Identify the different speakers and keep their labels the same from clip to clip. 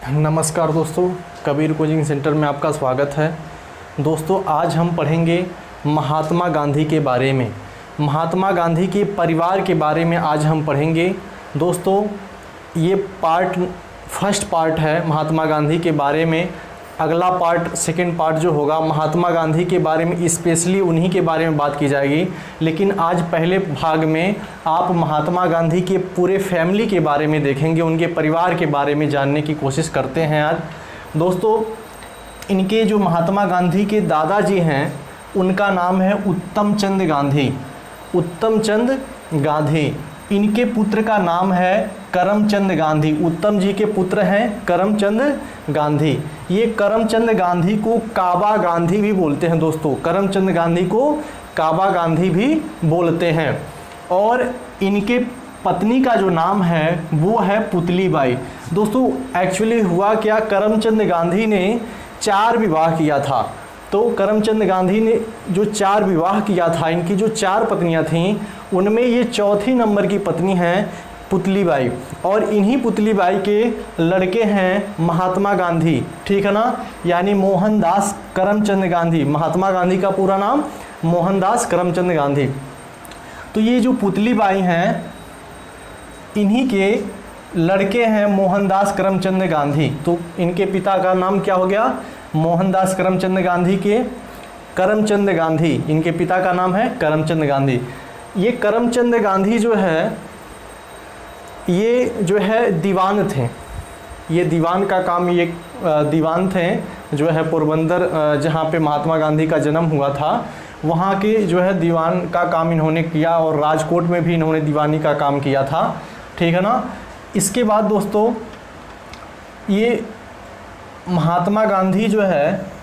Speaker 1: नमस्कार दोस्तों, Kabir coaching centre में आपका स्वागत है। दोस्तों, आज हम पढ़ेंगे महात्मा गांधी के बारे में, महात्मा गांधी के परिवार के बारे में आज हम पढ़ेंगे। दोस्तों, ये फर्स्ट पार्ट है महात्मा गांधी के बारे में। अगला पार्ट, सेकंड पार्ट जो होगा महात्मा गांधी के बारे में, स्पेशली उन्हीं के बारे में बात की जाएगी। लेकिन आज पहले भाग में आप महात्मा गांधी के पूरे फैमिली के बारे में देखेंगे, उनके परिवार के बारे में जानने की कोशिश करते हैं आज। दोस्तों, इनके जो महात्मा गांधी के दादाजी हैं उनका नाम है उत्तम चंद गांधी। उत्तम चंद गांधी। इनके पुत्र का नाम है करमचंद गांधी। उत्तम जी के पुत्र हैं करमचंद गांधी। ये करमचंद गांधी को काबा गांधी भी बोलते हैं दोस्तों। करमचंद गांधी को काबा गांधी भी बोलते हैं। और इनके पत्नी का जो नाम है वो है पुतली बाई। दोस्तों, एक्चुअली हुआ क्या, करमचंद गांधी ने 4 विवाह किया था। तो करमचंद गांधी ने जो 4 विवाह किया था, इनकी जो 4 पत्नियां थीं उनमें ये चौथी नंबर की पत्नी हैं पुतली बाई। और इन्हीं पुतली बाई के लड़के हैं महात्मा गांधी, ठीक है ना, यानी मोहनदास करमचंद गांधी। महात्मा गांधी का पूरा नाम मोहनदास करमचंद गांधी। तो ये जो पुतली बाई हैं इन्हीं के लड़के हैं मोहनदास करमचंद गांधी। तो इनके पिता का नाम क्या हो गया, मोहनदास करमचंद गांधी के करमचंद गांधी। इनके पिता का नाम है करमचंद गांधी। ये करमचंद गांधी जो है दीवान थे। ये दीवान का काम, ये दीवान थे जो है पोरबंदर, जहाँ पे महात्मा गांधी का जन्म हुआ था, वहाँ के जो है दीवान का काम इन्होंने किया। और राजकोट में भी इन्होंने दीवानी का काम किया था, ठीक है ना। इसके बाद दोस्तों, ये महात्मा गांधी जो है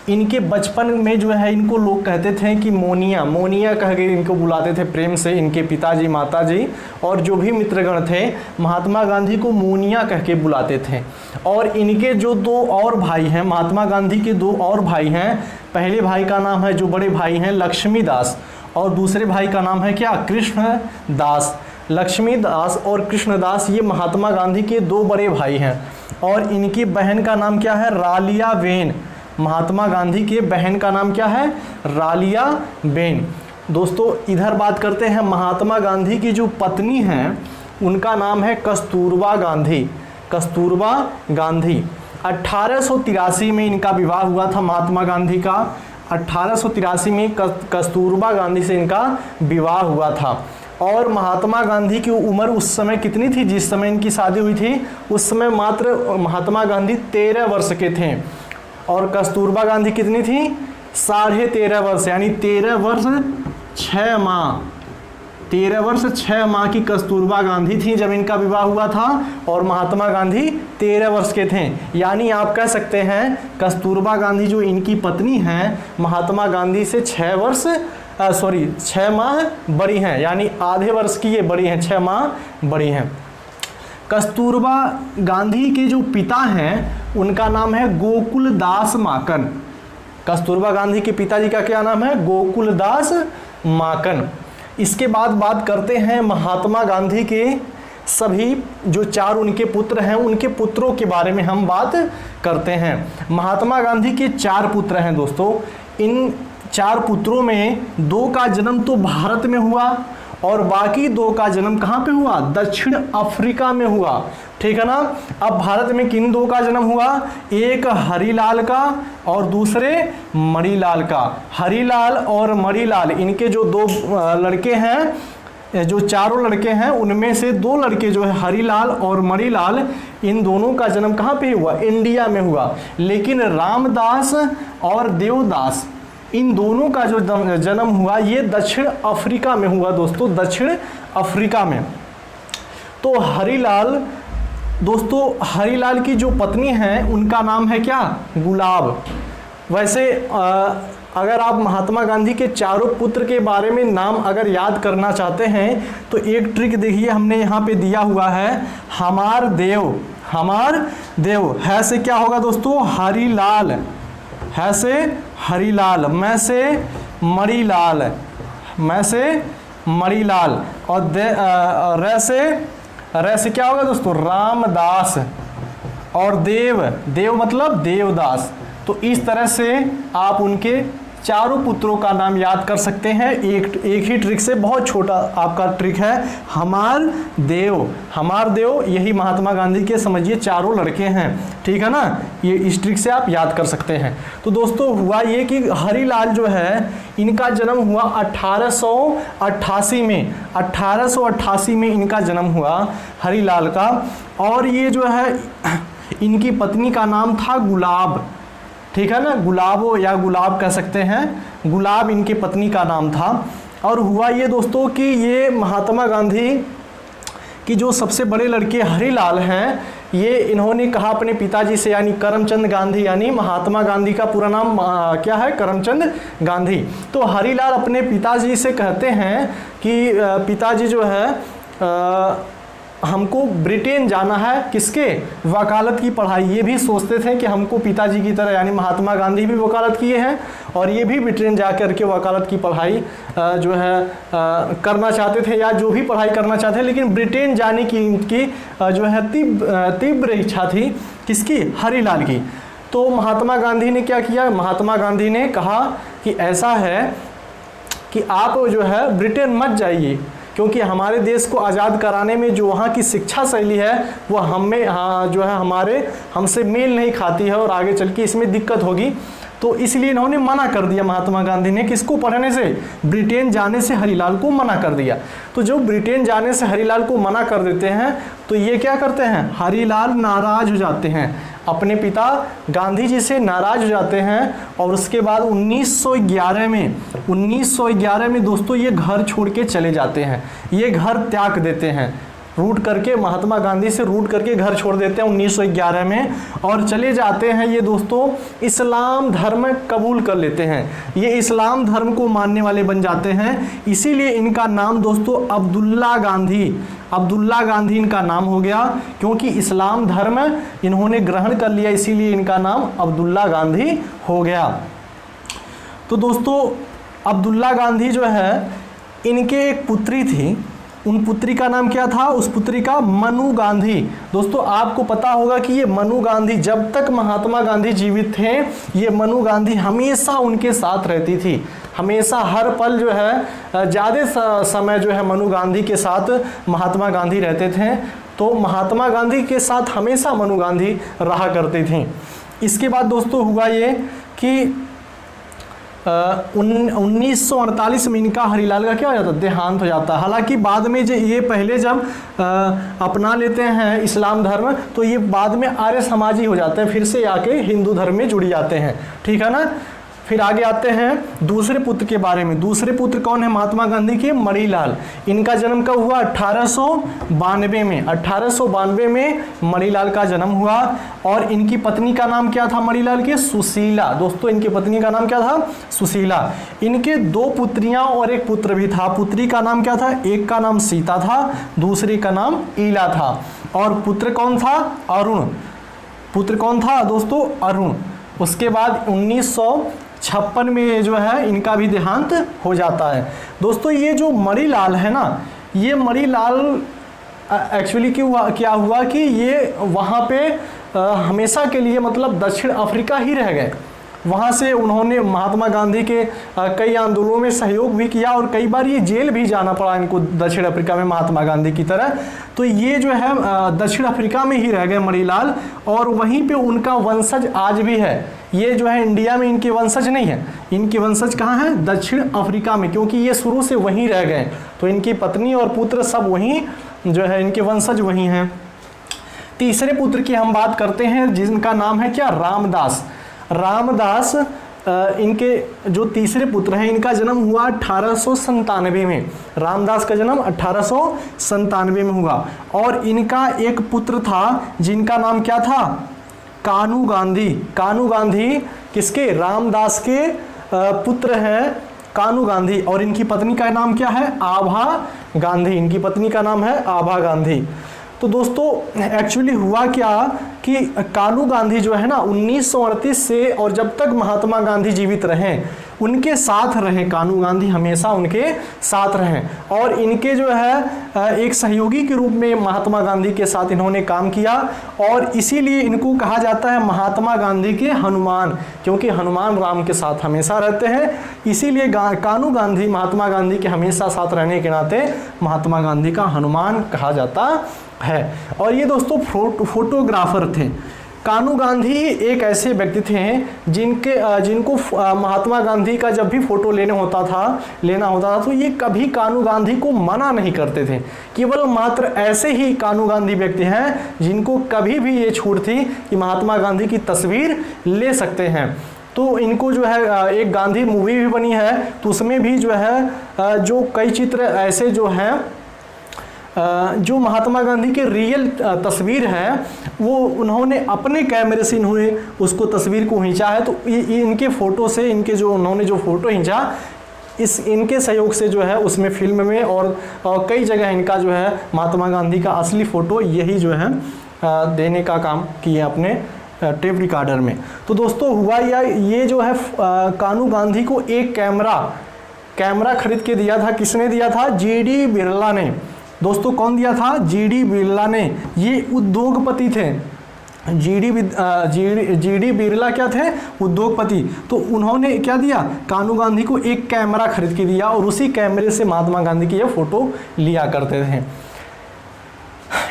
Speaker 1: इनके बचपन में जो है इनको लोग कहते थे कि मोनिया, मोनिया कह के इनको बुलाते थे प्रेम से। इनके पिताजी, माताजी और जो भी मित्रगण थे महात्मा गांधी को मोनिया कह के बुलाते थे। और इनके जो 2 और भाई हैं, महात्मा गांधी के 2 और भाई हैं। पहले भाई का नाम है, जो बड़े भाई हैं, लक्ष्मीदास, और दूसरे भाई का नाम है क्या, कृष्णदास। लक्ष्मीदास और कृष्णदास ये महात्मा गांधी के 2 बड़े भाई हैं। और इनकी बहन का नाम क्या है, रालिया बेन। महात्मा गांधी के बहन का नाम क्या है, रालिया बेन। दोस्तों, इधर बात करते हैं महात्मा गांधी की जो पत्नी हैं उनका नाम है कस्तूरबा गांधी। कस्तूरबा गांधी। 1883 में इनका विवाह हुआ था महात्मा गांधी का। 1883 में कस्तूरबा गांधी से इनका विवाह हुआ था। और महात्मा गांधी की उम्र उस समय कितनी थी, जिस समय इनकी शादी हुई थी उस समय मात्र महात्मा गांधी 13 वर्ष के थे। और कस्तूरबा गांधी कितनी थी, 13.5 वर्ष, यानी 13 वर्ष 6 माह। 13 वर्ष 6 माह की कस्तूरबा गांधी थी जब इनका विवाह हुआ था। और महात्मा गांधी 13 वर्ष के थे। यानी आप कह सकते हैं कस्तूरबा गांधी जो इनकी पत्नी हैं महात्मा गांधी से 6 माह बड़ी हैं, यानी आधे वर्ष की ये बड़ी हैं, 6 माह बड़ी हैं। कस्तूरबा गांधी के जो पिता हैं उनका नाम है गोकुलदास माकन। कस्तूरबा गांधी के पिताजी का क्या नाम है, गोकुलदास माकन। इसके बाद बात करते हैं महात्मा गांधी के सभी जो 4 उनके पुत्र हैं, उनके पुत्रों के बारे में हम बात करते हैं। महात्मा गांधी के 4 पुत्र हैं दोस्तों। इन 4 पुत्रों में 2 का जन्म तो भारत में हुआ और बाकी 2 का जन्म कहाँ पे हुआ, दक्षिण अफ्रीका में हुआ, ठीक है ना। अब भारत में किन 2 का जन्म हुआ, एक हरिलाल का और दूसरे मणिलाल का। हरिलाल और मणिलाल, इनके जो 2 लड़के हैं, जो चारों लड़के हैं उनमें से 2 लड़के जो है हरिलाल और मणिलाल, इन दोनों का जन्म कहाँ पे हुआ, इंडिया में हुआ। लेकिन रामदास और देवदास, इन दोनों का जो जन्म हुआ ये दक्षिण अफ्रीका में हुआ दोस्तों, दक्षिण अफ्रीका में। तो हरिलाल, दोस्तों हरिलाल की जो पत्नी हैं उनका नाम है क्या, गुलाब। वैसे अगर आप महात्मा गांधी के 4 पुत्र के बारे में नाम अगर याद करना चाहते हैं तो एक ट्रिक देखिए, हमने यहाँ पे दिया हुआ है, हमार देव। हमार देव है से क्या होगा दोस्तों, हरिलाल। है से हरिलाल, मैं से मणिलाल, मैं से मणिलाल, और रे से क्या होगा दोस्तों, रामदास। और देव, देव मतलब देवदास। तो इस तरह से आप उनके चारों पुत्रों का नाम याद कर सकते हैं एक ही ट्रिक से। बहुत छोटा आपका ट्रिक है, हमार देव, यही महात्मा गांधी के समझिए चारों लड़के हैं, ठीक है ना। ये इस ट्रिक से आप याद कर सकते हैं। तो दोस्तों हुआ ये कि हरिलाल जो है इनका जन्म हुआ 1888 में, 1888 में इनका जन्म हुआ हरिलाल का। और ये जो है इनकी पत्नी का नाम था गुलाब, ठीक है ना, गुलाबो या गुलाब कह सकते हैं, गुलाब इनकी पत्नी का नाम था। और हुआ ये दोस्तों कि ये महात्मा गांधी की जो सबसे बड़े लड़के हरिलाल हैं, ये इन्होंने कहा अपने पिताजी से, यानी करमचंद गांधी, यानी महात्मा गांधी का पूरा नाम क्या है, करमचंद गांधी। तो हरिलाल अपने पिताजी से कहते हैं कि पिताजी जो है हमको ब्रिटेन जाना है, किसके, वकालत की पढ़ाई। ये भी सोचते थे कि हमको पिताजी की तरह, यानी महात्मा गांधी भी वकालत किए हैं और ये भी ब्रिटेन जा कर के वकालत की पढ़ाई जो है करना चाहते थे, या जो भी पढ़ाई करना चाहते थे, लेकिन ब्रिटेन जाने की इनकी जो है तीव्र इच्छा थी, किसकी, हरिलाल की। तो महात्मा गांधी ने क्या किया, महात्मा गांधी ने कहा कि ऐसा है कि आप जो है ब्रिटेन मत जाइए, क्योंकि हमारे देश को आज़ाद कराने में जो वहाँ की शिक्षा शैली है वो हमें जो है हमसे मेल नहीं खाती है और आगे चल के इसमें दिक्कत होगी। तो इसलिए इन्होंने मना कर दिया महात्मा गांधी ने, किसको पढ़ने से, ब्रिटेन जाने से हरिलाल को मना कर दिया। तो जो ब्रिटेन जाने से हरिलाल को मना कर देते हैं तो ये क्या करते हैं, हरिलाल नाराज हो जाते हैं, अपने पिता गांधी जी से नाराज हो जाते हैं। और उसके बाद 1911 में दोस्तों ये घर छोड़ के चले जाते हैं, ये घर त्याग देते हैं, रूट करके, महात्मा गांधी से रूट करके घर छोड़ देते हैं 1911 में और चले जाते हैं। ये दोस्तों इस्लाम धर्म कबूल कर लेते हैं, ये इस्लाम धर्म को मानने वाले बन जाते हैं। इसीलिए इनका नाम दोस्तों अब्दुल्ला गांधी इनका नाम हो गया, क्योंकि इस्लाम धर्म इन्होंने ग्रहण कर लिया, इसीलिए इनका नाम अब्दुल्ला गांधी हो गया। तो दोस्तों अब्दुल्ला गांधी जो है, इनके एक पुत्री थी, उन पुत्री का नाम क्या था, उस पुत्री का मनु गांधी। दोस्तों आपको पता होगा कि ये मनु गांधी, जब तक महात्मा गांधी जीवित थे, ये मनु गांधी हमेशा उनके साथ रहती थी, हमेशा हर पल जो है ज़्यादा समय जो है मनु गांधी के साथ महात्मा गांधी रहते थे। तो महात्मा गांधी के साथ हमेशा मनु गांधी रहा करती थी। इसके बाद दोस्तों हुआ ये कि 1948 में इनका हरिलाल का क्या हो जाता है, देहांत हो जाता है। हालांकि बाद में जो ये पहले जब अपना लेते हैं इस्लाम धर्म, तो ये बाद में आर्य समाजी हो जाते हैं, फिर से आके हिंदू धर्म में जुड़ जाते हैं, ठीक है ना। फिर आगे आते हैं दूसरे पुत्र के बारे में। दूसरे पुत्र कौन है महात्मा गांधी के, मणिलाल। इनका जन्म कब हुआ, 1892 में, 1892 में मणिलाल का जन्म हुआ। और इनकी पत्नी का नाम क्या था मणिलाल के, सुशीला। दोस्तों इनकी पत्नी का नाम क्या था, सुशीला। इनके 2 पुत्रियां और 1 पुत्र भी था। पुत्री का नाम क्या था, एक का नाम सीता था, दूसरी का नाम ईला था। और पुत्र कौन था, अरुण। पुत्र कौन था दोस्तों, अरुण। उसके बाद 1956 में जो है इनका भी देहांत हो जाता है। दोस्तों ये जो मणिलाल है ना, ये मणिलाल एक्चुअली क्या हुआ कि ये वहाँ पे हमेशा के लिए मतलब दक्षिण अफ्रीका ही रह गए। वहाँ से उन्होंने महात्मा गांधी के कई आंदोलनों में सहयोग भी किया और कई बार ये जेल भी जाना पड़ा इनको दक्षिण अफ्रीका में महात्मा गांधी की तरह। तो ये जो है दक्षिण अफ्रीका में ही रह गए मणिलाल, और वहीं पे उनका वंशज आज भी है। ये जो है इंडिया में इनके वंशज नहीं है, इनके वंशज कहाँ हैं, दक्षिण अफ्रीका में, क्योंकि ये शुरू से वहीं रह गए। तो इनकी पत्नी और पुत्र सब वहीं जो है, इनके वंशज वहीं हैं। तीसरे पुत्र की हम बात करते हैं जिनका नाम है क्या, रामदास। रामदास इनके जो तीसरे पुत्र हैं, इनका जन्म हुआ 1897 में। रामदास का जन्म 1897 में हुआ। और इनका एक पुत्र था जिनका नाम क्या था, कानू गांधी। कानू गांधी किसके, रामदास के पुत्र हैं कानू गांधी। और इनकी पत्नी का नाम क्या है, आभा गांधी। इनकी पत्नी का नाम है आभा गांधी। तो दोस्तों एक्चुअली हुआ क्या कि कानू गांधी जो है ना 1938 से, और जब तक महात्मा गांधी जीवित रहे उनके साथ रहे, कान्हू गांधी हमेशा उनके साथ रहे और इनके जो है एक सहयोगी के रूप में महात्मा गांधी के साथ इन्होंने काम किया और इसीलिए इनको कहा जाता है महात्मा गांधी के हनुमान, क्योंकि हनुमान राम के साथ हमेशा रहते हैं, इसीलिए कान्हू गांधी महात्मा गांधी के हमेशा साथ रहने के नाते महात्मा गांधी का हनुमान कहा जाता है। और ये दोस्तों फोटोग्राफर थे। कान्हू गांधी एक ऐसे व्यक्ति थे जिनको महात्मा गांधी का जब भी फोटो लेना होता था तो ये कभी कान्हू गांधी को मना नहीं करते थे। केवल मात्र ऐसे ही कान्हू गांधी व्यक्ति हैं जिनको कभी भी ये छूट थी कि महात्मा गांधी की तस्वीर ले सकते हैं। तो इनको जो है एक गांधी मूवी भी बनी है, तो उसमें भी जो है जो कई चित्र ऐसे जो हैं जो महात्मा गांधी के रियल तस्वीर है वो उन्होंने अपने कैमरे से इन्होंने उसको तस्वीर को खींचा है। तो इनके फ़ोटो से इनके जो उन्होंने जो फ़ोटो खींचा इनके सहयोग से जो है उसमें फिल्म में और कई जगह इनका जो है महात्मा गांधी का असली फ़ोटो यही जो है देने का काम किए अपने टेप रिकॉर्डर में। तो दोस्तों हुआ ये जो है कान्हू गांधी को एक कैमरा खरीद के दिया था। किसने दिया था? जीडी बिरला ने। दोस्तों कौन दिया था? जीडी बिरला ने। ये उद्योगपति थे। जीडी बिरला क्या थे? उद्योगपति। तो उन्होंने क्या दिया? कान्हू गांधी को एक कैमरा खरीद के दिया और उसी कैमरे से महात्मा गांधी की ये फोटो लिया करते थे।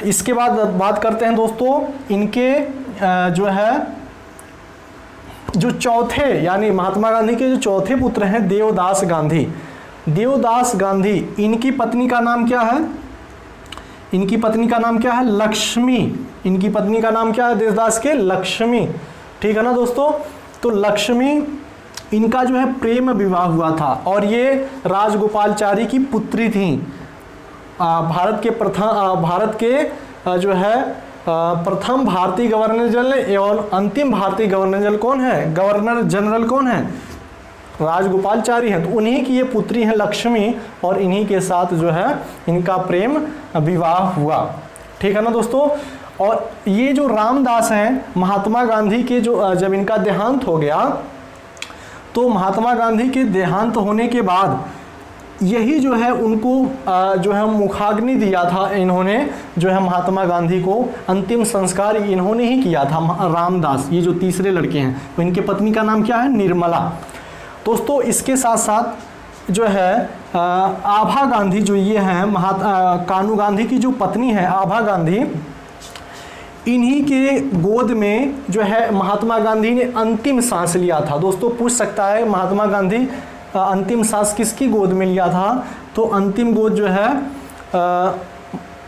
Speaker 1: इसके बाद बात करते हैं दोस्तों इनके जो है जो चौथे यानी महात्मा गांधी के जो चौथे पुत्र हैं देवदास गांधी। देवदास गांधी, इनकी पत्नी का नाम क्या है? इनकी पत्नी का नाम क्या है? लक्ष्मी। इनकी पत्नी का नाम क्या है देवदास के? लक्ष्मी। ठीक है ना दोस्तों? तो लक्ष्मी इनका जो है प्रेम विवाह हुआ था और ये राजगोपालचारी की पुत्री थी। भारत के जो है प्रथम भारतीय गवर्नर जनरल एवं अंतिम भारतीय गवर्नर जनरल कौन है? गवर्नर जनरल कौन है? राजगोपालचारी हैं। तो उन्हीं की ये पुत्री हैं लक्ष्मी और इन्हीं के साथ जो है इनका प्रेम विवाह हुआ। ठीक है ना दोस्तों? और ये जो रामदास हैं महात्मा गांधी के जो जब इनका देहांत हो गया तो महात्मा गांधी के देहांत होने के बाद यही जो है उनको जो है मुखाग्नि दिया था। इन्होंने जो है महात्मा गांधी को अंतिम संस्कार इन्होंने ही किया था। रामदास, ये जो तीसरे लड़के हैं, तो इनके पत्नी का नाम क्या है? निर्मला। दोस्तों इसके साथ साथ जो है आभा गांधी जो ये हैं कान्हू गांधी की जो पत्नी है आभा गांधी, इन्हीं के गोद में जो है महात्मा गांधी ने अंतिम सांस लिया था। दोस्तों पूछ सकता है महात्मा गांधी अंतिम सांस किसकी गोद में लिया था? तो अंतिम गोद जो है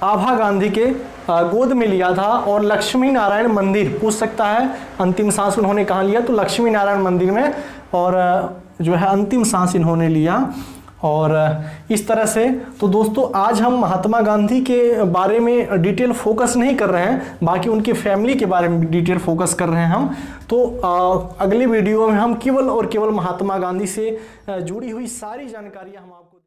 Speaker 1: आभा गांधी के गोद में लिया था। और लक्ष्मी नारायण मंदिर, पूछ सकता है अंतिम सांस उन्होंने कहाँ लिया? तो लक्ष्मी नारायण मंदिर में, और जो है अंतिम सांस इन्होंने लिया। और इस तरह से तो दोस्तों आज हम महात्मा गांधी के बारे में डिटेल फोकस नहीं कर रहे हैं, बाकी उनकी फैमिली के बारे में डिटेल फोकस कर रहे हैं हम। तो अगले वीडियो में हम केवल और केवल महात्मा गांधी से जुड़ी हुई सारी जानकारियां हम आपको